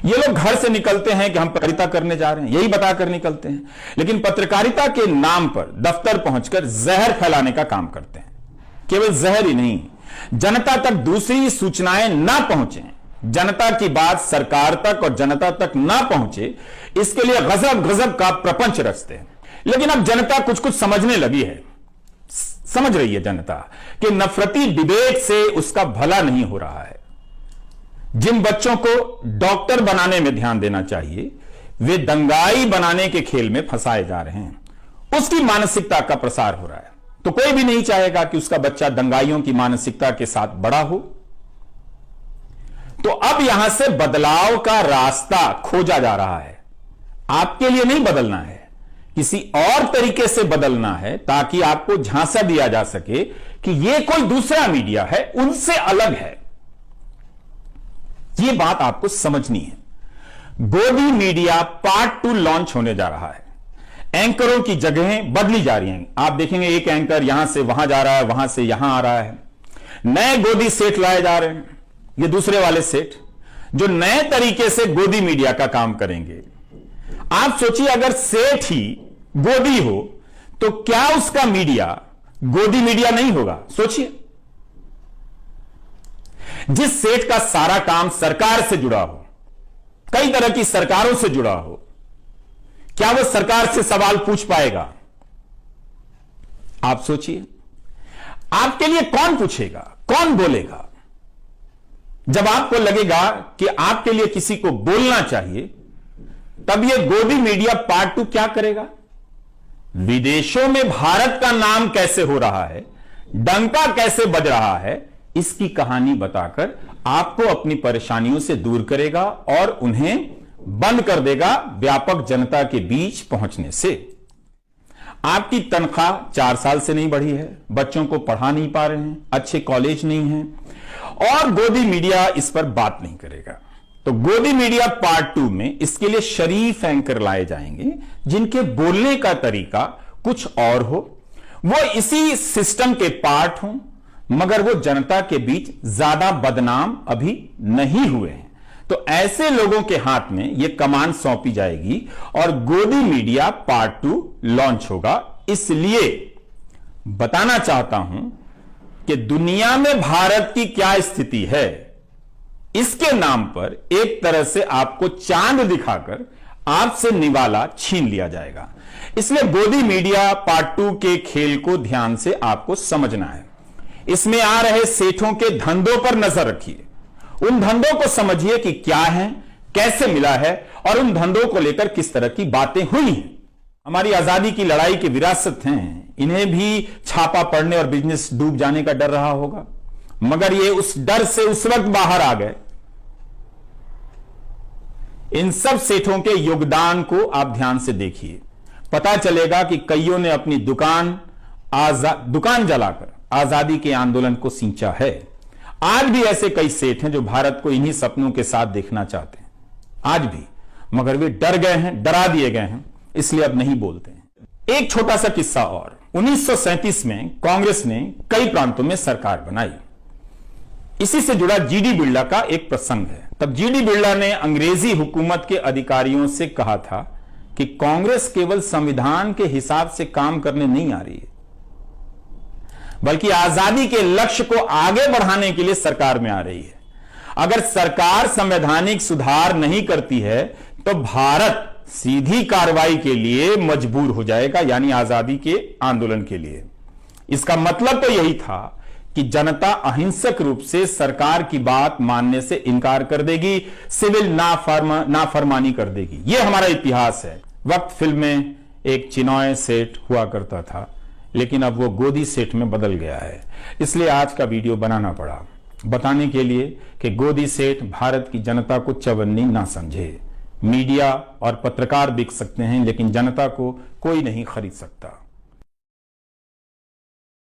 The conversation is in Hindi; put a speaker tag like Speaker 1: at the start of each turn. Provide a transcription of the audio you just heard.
Speaker 1: ये लोग घर से निकलते हैं कि हम पत्रकारिता करने जा रहे हैं, यही बताकर निकलते हैं, लेकिन पत्रकारिता के नाम पर दफ्तर पहुंचकर जहर फैलाने का काम करते हैं। केवल जहर ही नहीं, जनता तक दूसरी सूचनाएं ना पहुंचे, जनता की बात सरकार तक और जनता तक ना पहुंचे, इसके लिए गजब गजब का प्रपंच रचते हैं। लेकिन अब जनता कुछ कुछ समझने लगी है, समझ रही है जनता कि नफरती डिबेट से उसका भला नहीं हो रहा है। जिन बच्चों को डॉक्टर बनाने में ध्यान देना चाहिए, वे दंगाई बनाने के खेल में फंसाए जा रहे हैं, उसकी मानसिकता का प्रसार हो रहा है। तो कोई भी नहीं चाहेगा कि उसका बच्चा दंगाइयों की मानसिकता के साथ बड़ा हो। तो अब यहां से बदलाव का रास्ता खोजा जा रहा है। आपके लिए नहीं बदलना है, किसी और तरीके से बदलना है, ताकि आपको झांसा दिया जा सके कि यह कोई दूसरा मीडिया है, उनसे अलग है। यह बात आपको समझनी है। गोदी मीडिया पार्ट 2 लॉन्च होने जा रहा है। एंकरों की जगहें बदली जा रही हैं। आप देखेंगे एक एंकर यहां से वहां जा रहा है, वहां से यहां आ रहा है। नए गोदी सेठ लाए जा रहे हैं, ये दूसरे वाले सेठ जो नए तरीके से गोदी मीडिया का काम करेंगे। आप सोचिए, अगर सेठ ही गोदी हो तो क्या उसका मीडिया गोदी मीडिया नहीं होगा? सोचिए, जिस सेठ का सारा काम सरकार से जुड़ा हो, कई तरह की सरकारों से जुड़ा हो, क्या वो सरकार से सवाल पूछ पाएगा? आप सोचिए, आपके लिए कौन पूछेगा, कौन बोलेगा? जब आपको लगेगा कि आपके लिए किसी को बोलना चाहिए, तब यह गोदी मीडिया पार्ट 2 क्या करेगा? विदेशों में भारत का नाम कैसे हो रहा है, डंका कैसे बज रहा है, इसकी कहानी बताकर आपको अपनी परेशानियों से दूर करेगा और उन्हें बंद कर देगा व्यापक जनता के बीच पहुंचने से। आपकी तनख्वाह 4 साल से नहीं बढ़ी है, बच्चों को पढ़ा नहीं पा रहे हैं, अच्छे कॉलेज नहीं हैं, और गोदी मीडिया इस पर बात नहीं करेगा। तो गोदी मीडिया पार्ट 2 में इसके लिए शरीफ एंकर लाए जाएंगे, जिनके बोलने का तरीका कुछ और हो, वो इसी सिस्टम के पार्ट हों, मगर वो जनता के बीच ज्यादा बदनाम अभी नहीं हुए हैं। तो ऐसे लोगों के हाथ में यह कमान सौंपी जाएगी और गोदी मीडिया पार्ट 2 लॉन्च होगा। इसलिए बताना चाहता हूं कि दुनिया में भारत की क्या स्थिति है, इसके नाम पर एक तरह से आपको चांद दिखाकर आपसे निवाला छीन लिया जाएगा। इसलिए गोदी मीडिया पार्ट 2 के खेल को ध्यान से आपको समझना है। इसमें आ रहे सेठों के धंधों पर नजर रखिए, उन धंधों को समझिए कि क्या है, कैसे मिला है, और उन धंधों को लेकर किस तरह की बातें हुई हैं। हमारी आजादी की लड़ाई की विरासत हैं, इन्हें भी छापा पड़ने और बिजनेस डूब जाने का डर रहा होगा, मगर ये उस डर से उस वक्त बाहर आ गए। इन सब सेठों के योगदान को आप ध्यान से देखिए, पता चलेगा कि कईयों ने अपनी दुकान जलाकर आजादी के आंदोलन को सींचा है। आज भी ऐसे कई सेठ हैं जो भारत को इन्हीं सपनों के साथ देखना चाहते हैं, आज भी, मगर वे डर गए हैं, डरा दिए गए हैं, इसलिए अब नहीं बोलते हैं। एक छोटा सा किस्सा और, 1937 में कांग्रेस ने कई प्रांतों में सरकार बनाई। इसी से जुड़ा जीडी बिरला का एक प्रसंग है। तब जीडी बिरला ने अंग्रेजी हुकूमत के अधिकारियों से कहा था कि कांग्रेस केवल संविधान के हिसाब से काम करने नहीं आ रही है, बल्कि आजादी के लक्ष्य को आगे बढ़ाने के लिए सरकार में आ रही है। अगर सरकार संवैधानिक सुधार नहीं करती है तो भारत सीधी कार्रवाई के लिए मजबूर हो जाएगा, यानी आजादी के आंदोलन के लिए। इसका मतलब तो यही था कि जनता अहिंसक रूप से सरकार की बात मानने से इनकार कर देगी, सिविल नाफरमानी कर देगी। यह हमारा इतिहास है। वक्त फिल्म में एक चिनॉय सेठ हुआ करता था, लेकिन अब वो गोदी सेठ में बदल गया है। इसलिए आज का वीडियो बनाना पड़ा, बताने के लिए कि गोदी सेठ भारत की जनता को चवन्नी ना समझे। मीडिया और पत्रकार बिक सकते हैं, लेकिन जनता को कोई नहीं खरीद सकता।